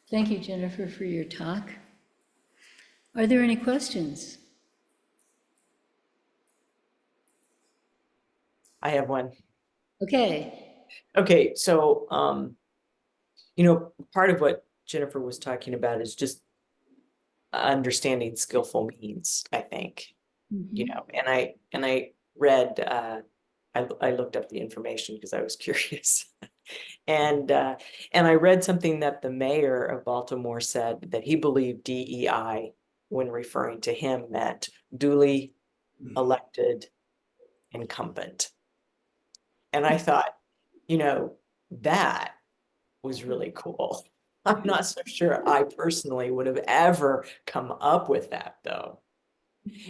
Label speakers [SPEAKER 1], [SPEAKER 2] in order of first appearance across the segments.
[SPEAKER 1] Thank you, Jennifer, for your talk. Are there any questions?
[SPEAKER 2] I have one.
[SPEAKER 1] Okay.
[SPEAKER 2] Okay, so part of what Jennifer was talking about is just understanding skillful means, I think. And I read I looked up the information because I was curious. And I read something that the mayor of Baltimore said that he believed DEI, when referring to him, meant duly elected incumbent. And I thought, that was really cool. I'm not so sure I personally would have ever come up with that though.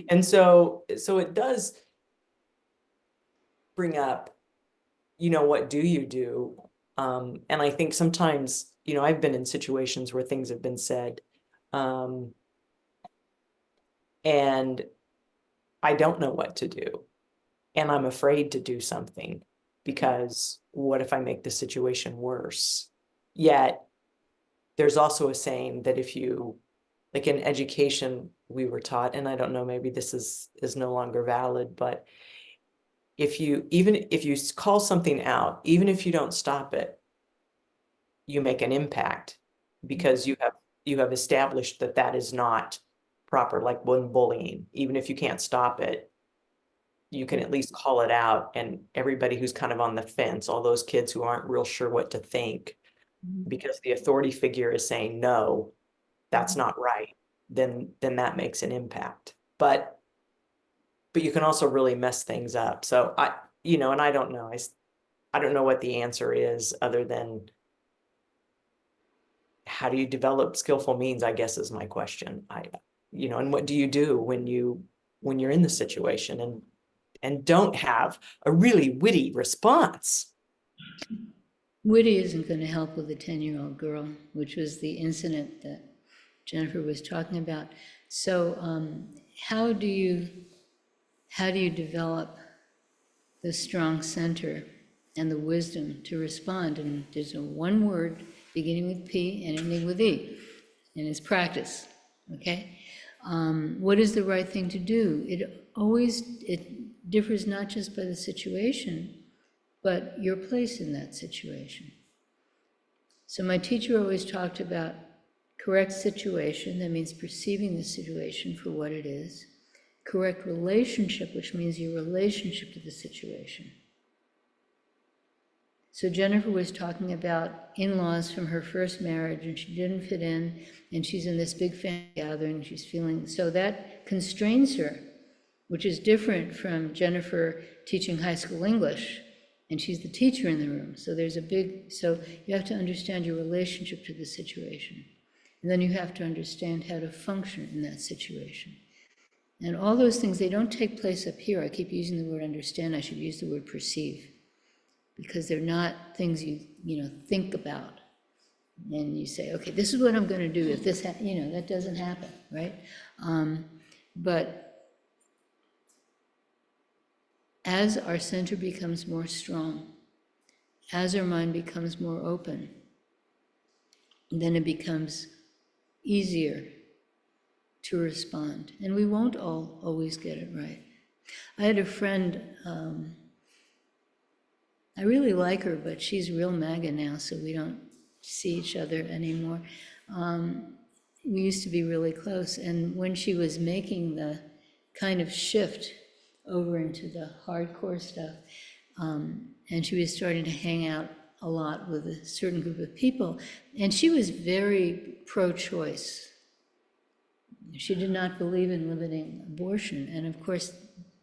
[SPEAKER 2] And so it does bring up, what do you do? And I think sometimes, I've been in situations where things have been said, and I don't know what to do. And I'm afraid to do something because what if I make the situation worse? Yet there's also a saying that if you, like in education, we were taught, and I don't know, maybe this is no longer valid, but even if you call something out, even if you don't stop it, you make an impact because you have established that that is not proper, like when bullying. Even if you can't stop it, you can at least call it out, and everybody who's kind of on the fence, all those kids who aren't real sure what to think, because the authority figure is saying, no, that's not right, then that makes an impact. But you can also really mess things up. So and I don't know. I don't know what the answer is other than how do you develop skillful means, I guess is my question. And what do you do when you're in the situation and don't have a really witty response?
[SPEAKER 1] Witty isn't going to help with a 10-year-old girl, which was the incident that Jennifer was talking about. So how do you develop the strong center and the wisdom to respond? And there's a one word beginning with P and ending with E, and it's practice, okay? What is the right thing to do? It differs not just by the situation, but your place in that situation. So my teacher always talked about correct situation, that means perceiving the situation for what it is. Correct relationship, which means your relationship to the situation. So Jennifer was talking about in-laws from her first marriage, and she didn't fit in, and she's in this big family gathering, she's feeling, so that constrains her, which is different from Jennifer teaching high school English, and she's the teacher in the room. So so you have to understand your relationship to the situation. And then you have to understand how to function in that situation. And all those things, they don't take place up here. I keep using the word understand, I should use the word perceive, because they're not things you think about. And you say, okay, this is what I'm going to do if this, that doesn't happen, right? But as our center becomes more strong, as our mind becomes more open, then it becomes easier to respond. And we won't always get it right. I had a friend, I really like her, but she's real MAGA now, so we don't see each other anymore. We used to be really close, and when she was making the kind of shift over into the hardcore stuff, and she was starting to hang out a lot with a certain group of people, and she was very pro-choice. She did not believe in limiting abortion, and of course,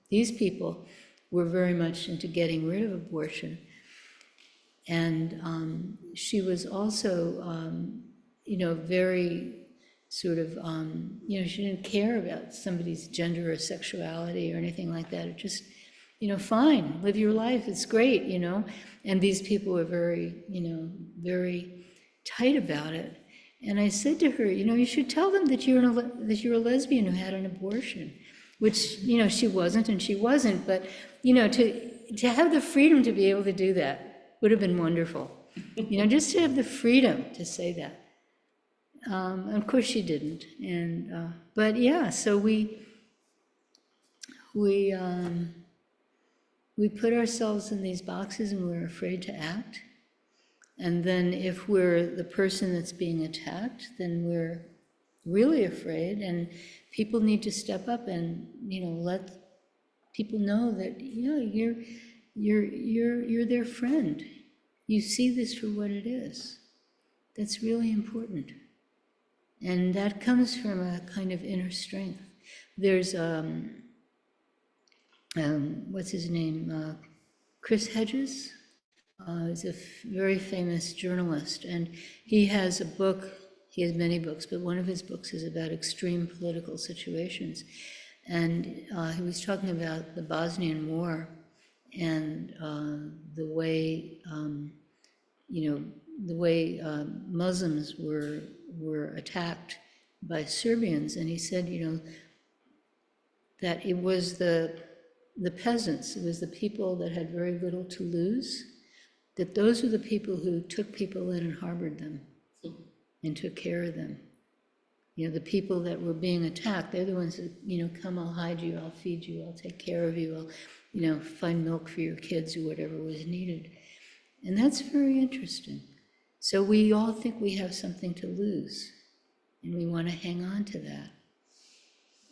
[SPEAKER 1] these people were very much into getting rid of abortion. And she was also, very sort of, she didn't care about somebody's gender or sexuality or anything like that. It just, fine, live your life, it's great, And these people were very, very tight about it. And I said to her, you should tell them that you're a lesbian who had an abortion, which, she wasn't and she wasn't, but, to have the freedom to be able to do that would have been wonderful. Just to have the freedom to say that. of course she didn't. And, but yeah, so we put ourselves in these boxes and we're afraid to act. And then if we're the person that's being attacked, then we're really afraid, and people need to step up and, let people know that, you're their friend. You see this for what it is. That's really important. And that comes from a kind of inner strength. There's, what's his name? Chris Hedges. He's a very famous journalist, and he has a book. He has many books, but one of his books is about extreme political situations. And he was talking about the Bosnian War and the way, Muslims were attacked by Serbians. And he said, that it was the peasants, it was the people that had very little to lose, that those are the people who took people in and harbored them and took care of them. The people that were being attacked, they're the ones that, come, I'll hide you, I'll feed you, I'll take care of you, I'll, find milk for your kids or whatever was needed. And that's very interesting. So we all think we have something to lose, and we want to hang on to that.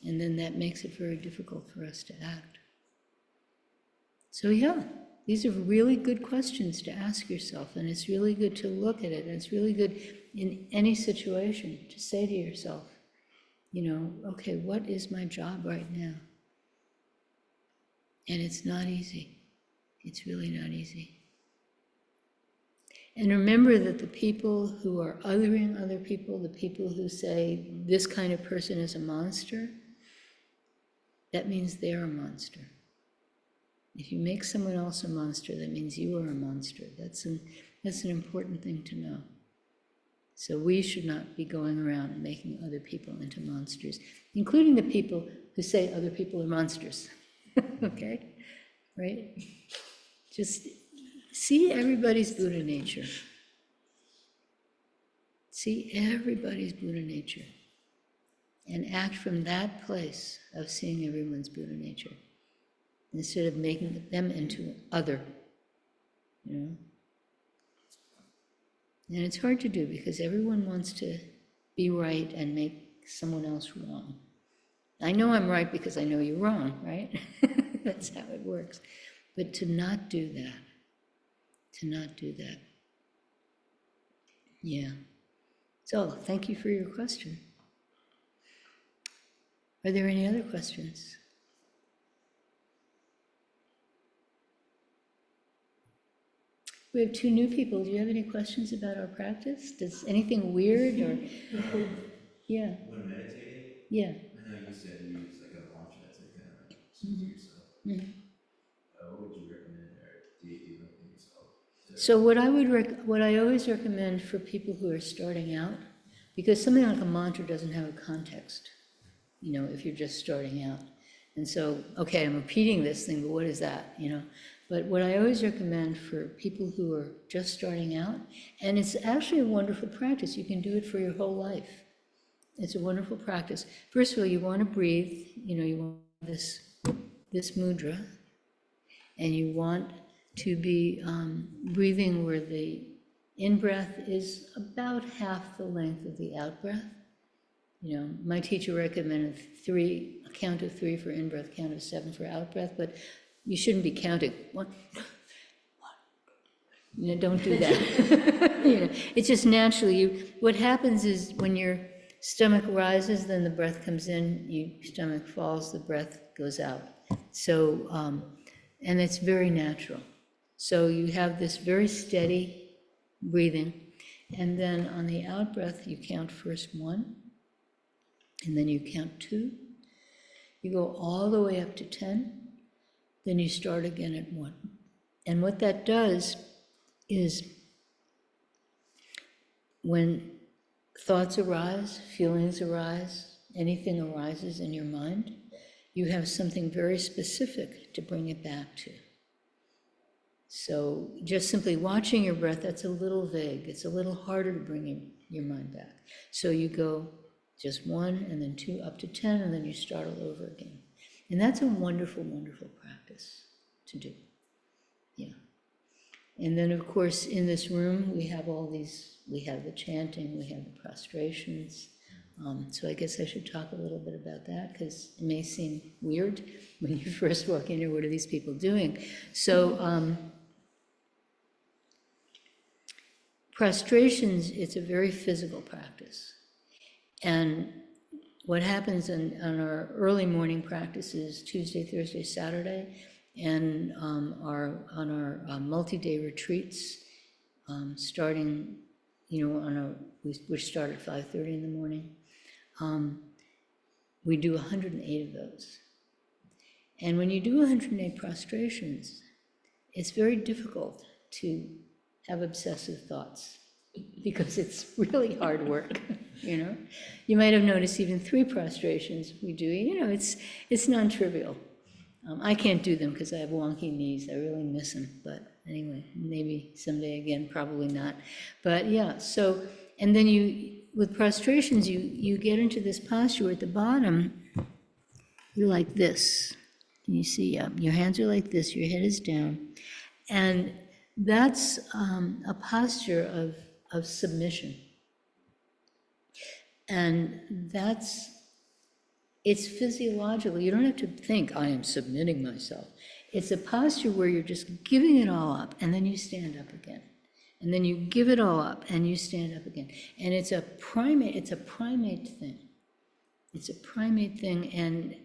[SPEAKER 1] And then that makes it very difficult for us to act. So yeah, these are really good questions to ask yourself, and it's really good to look at it, and it's really good in any situation to say to yourself, okay, what is my job right now? And it's not easy. It's really not easy. And remember that the people who are othering other people, the people who say this kind of person is a monster, that means they're a monster. If you make someone else a monster, that means you are a monster. That's an important thing to know. So we should not be going around making other people into monsters, including the people who say other people are monsters. Okay? Right? Just see everybody's Buddha nature. See everybody's Buddha nature. And act from that place of seeing everyone's Buddha nature, instead of making them into other, And it's hard to do because everyone wants to be right and make someone else wrong. I know I'm right because I know you're wrong, right? That's how it works. But to not do that, Yeah. So, thank you for your question. Are there any other questions? We have two new people. Do you have any questions about our practice? Does anything weird or? Yeah.
[SPEAKER 3] When meditating,
[SPEAKER 1] Yeah.
[SPEAKER 3] I know you said you use like a mantra to kind of like speak to yourself. What would you recommend, or do you anything yourself?
[SPEAKER 1] So what I always recommend for people who are starting out, because something like a mantra doesn't have a context, if you're just starting out. And so, okay, I'm repeating this thing, but what is that, But what I always recommend for people who are just starting out, and it's actually a wonderful practice, you can do it for your whole life. It's a wonderful practice. First of all, you want to breathe, you want this mudra, and you want to be breathing where the in-breath is about half the length of the out-breath. My teacher recommended a count of 3 for in-breath, count of 7 for out-breath, but you shouldn't be counting. One. Don't do that. It's just naturally, what happens is when your stomach rises, then the breath comes in, your stomach falls, the breath goes out. So, and it's very natural. So you have this very steady breathing, and then on the out-breath, you count first 1, and then you count 2. You go all the way up to 10, then you start again at 1. And what that does is when thoughts arise, feelings arise, anything arises in your mind, you have something very specific to bring it back to. So just simply watching your breath, that's a little vague. It's a little harder to bring your mind back. So you go just 1 and then 2 up to 10, and then you start all over again. And that's a wonderful, wonderful practice to do. Yeah. And then, of course, in this room, we have all these, we have the chanting, we have the prostrations. So I guess I should talk a little bit about that, because it may seem weird when you first walk in here, what are these people doing? So prostrations, it's a very physical practice. And what happens on our early morning practices, Tuesday, Thursday, Saturday, and on our multi-day retreats, starting, which start at 5:30 in the morning, we do 108 of those. And when you do 108 prostrations, it's very difficult to have obsessive thoughts, because it's really hard work, You might have noticed even 3 prostrations we do, it's non-trivial. I can't do them because I have wonky knees. I really miss them. But anyway, maybe someday again, probably not. But yeah, so, and then with prostrations, you get into this posture at the bottom. You're like this. Can you see? Your hands are like this, your head is down. And that's a posture of submission. And it's physiological. You don't have to think, I am submitting myself. It's a posture where you're just giving it all up, and then you stand up again. And then you give it all up, and you stand up again. And it's a primate thing. It's a primate thing, and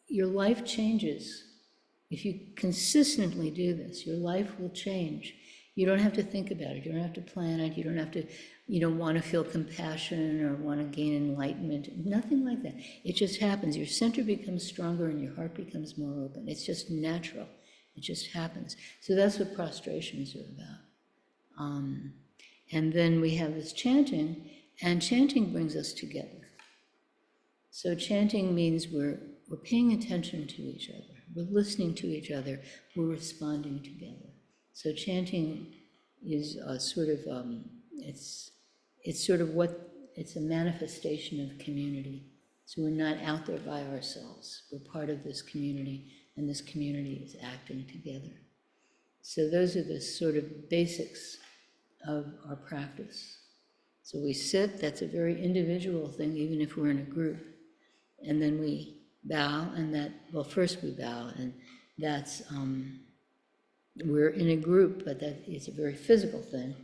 [SPEAKER 1] your life changes. If you consistently do this, your life will change. You don't have to think about it. You don't have to plan it. You don't want to feel compassion or want to gain enlightenment. Nothing like that. It just happens. Your center becomes stronger and your heart becomes more open. It's just natural. It just happens. So that's what prostrations are about. And then we have this chanting, and chanting brings us together. So chanting means we're paying attention to each other. We're listening to each other. We're responding together. So chanting is sort of, it's a manifestation of community. So we're not out there by ourselves. We're part of this community, and this community is acting together. So those are the sort of basics of our practice. So we sit, that's a very individual thing, even if we're in a group. And then we bow, and first we bow, and that's, we're in a group, but that is a very physical thing.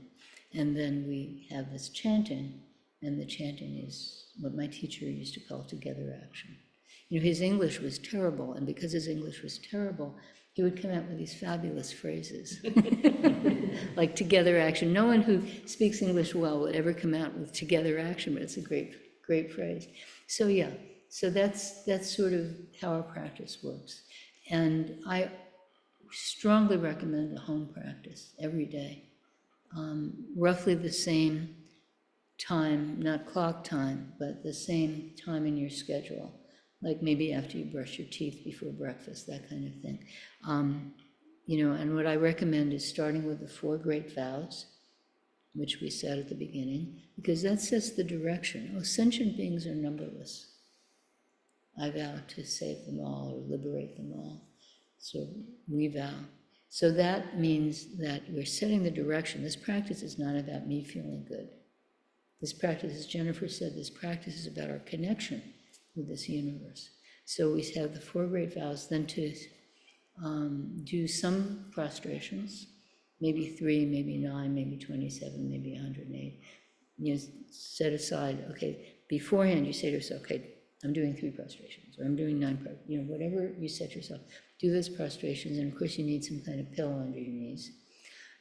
[SPEAKER 1] And then we have this chanting, and the chanting is what my teacher used to call together action. His English was terrible, and because his English was terrible, he would come out with these fabulous phrases, like together action. No one who speaks English well would ever come out with together action, but it's a great, great phrase. So yeah, so that's sort of how our practice works. And I strongly recommend a home practice every day. Roughly the same time, not clock time, but the same time in your schedule, like maybe after you brush your teeth before breakfast, that kind of thing. And what I recommend is starting with the 4 great vows, which we said at the beginning, because that sets the direction. Sentient beings are numberless. I vow to save them all or liberate them all. So we vow. So that means that we're setting the direction. This practice is not about me feeling good. This practice, as Jennifer said, this practice is about our connection with this universe. So we have the 4 great vows, then to do some prostrations, maybe 3, maybe 9, maybe 27, maybe 108. Set aside, okay, beforehand you say to yourself, okay, I'm doing 3 prostrations, or I'm doing 9, whatever you set yourself. Do those prostrations, and of course you need some kind of pillow under your knees.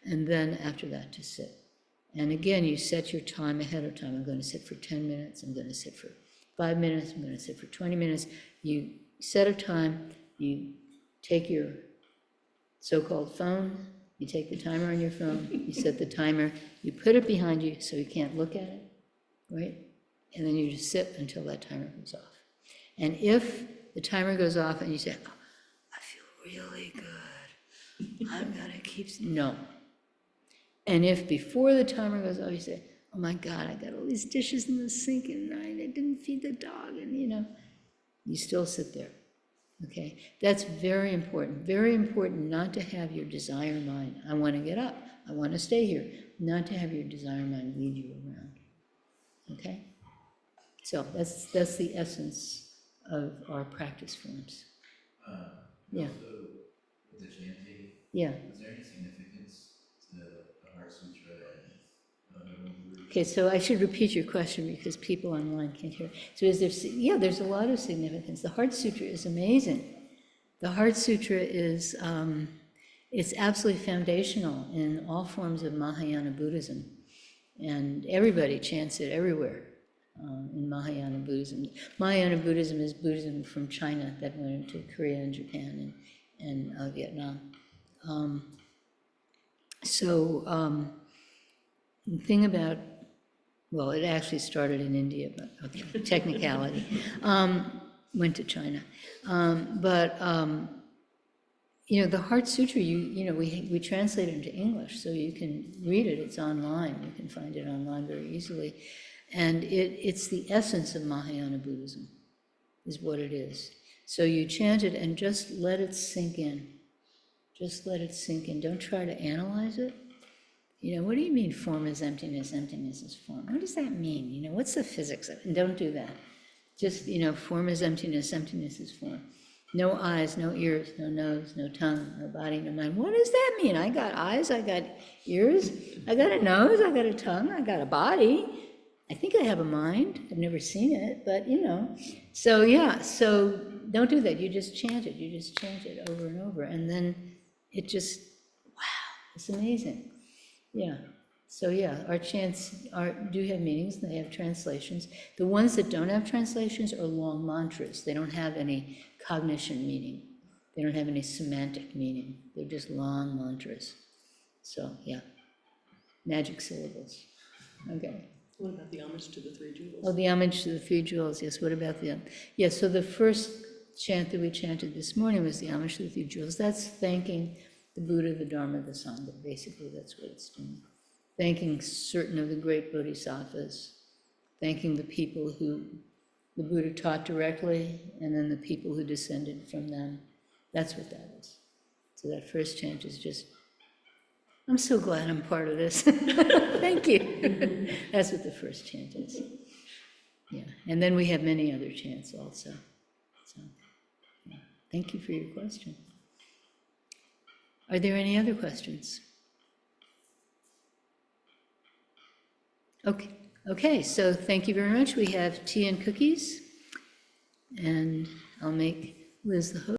[SPEAKER 1] And then after that to sit. And again, you set your time ahead of time. I'm going to sit for 10 minutes, I'm going to sit for 5 minutes, I'm going to sit for 20 minutes. You set a time, you take your so-called phone, you take the timer on your phone, you set the timer, you put it behind you so you can't look at it, right? And then you just sit until that timer goes off. And if the timer goes off and you say, oh, I feel really good, I've got to keep, no. And if before the timer goes off, you say, oh my God, I got all these dishes in the sink and I didn't feed the dog, and you still sit there. Okay, that's very important not to have your desire mind. I want to get up, I want to stay here, not to have your desire mind lead you around. Okay, so that's the essence of our practice forms. Yeah.
[SPEAKER 3] Also, with the chanting,
[SPEAKER 1] Yeah.
[SPEAKER 3] is there any significance to the Heart Sutra and
[SPEAKER 1] Okay, so I should repeat your question because people online can't hear. So yeah, there's a lot of significance. The Heart Sutra is amazing. The Heart Sutra is, it's absolutely foundational in all forms of Mahayana Buddhism. And everybody chants it everywhere in Mahayana Buddhism. Mahayana Buddhism is Buddhism from China that went into Korea and Japan and Vietnam. The thing about, well, it actually started in India, but okay, technicality, went to China. The Heart Sutra, we translate it into English, so you can read it, it's online, you can find it online very easily. And it's the essence of Mahayana Buddhism, is what it is. So you chant it and just let it sink in. Just let it sink in, don't try to analyze it. What do you mean form is emptiness, emptiness is form? What does that mean? What's the physics of it? And don't do that. Just, form is emptiness, emptiness is form. No eyes, no ears, no nose, no tongue, no body, no mind. What does that mean? I got eyes, I got ears, I got a nose, I got a tongue, I got a body. I think I have a mind. I've never seen it, but So yeah, so don't do that. You just chant it over and over. And then it just, wow, it's amazing. Yeah. So yeah, our chants do have meanings, they have translations. The ones that don't have translations are long mantras. They don't have any cognition meaning. They don't have any semantic meaning. They're just long mantras. So yeah, magic syllables. Okay.
[SPEAKER 4] What about the homage to the three jewels?
[SPEAKER 1] Oh, the homage to the three jewels, yes. What about the, yes, so the first chant that we chanted this morning was the homage to the three jewels. That's thanking the Buddha, the Dharma, the Sangha. Basically, that's what it's doing. Thanking certain of the great bodhisattvas, thanking the people who the Buddha taught directly, and then the people who descended from them. That's what that is. So that first chant is just, I'm so glad I'm part of this. Thank you. That's what the first chant is. Yeah, and then we have many other chants also. So, yeah. Thank you for your question. Are there any other questions? Okay, so thank you very much. We have tea and cookies, and I'll make Liz the host.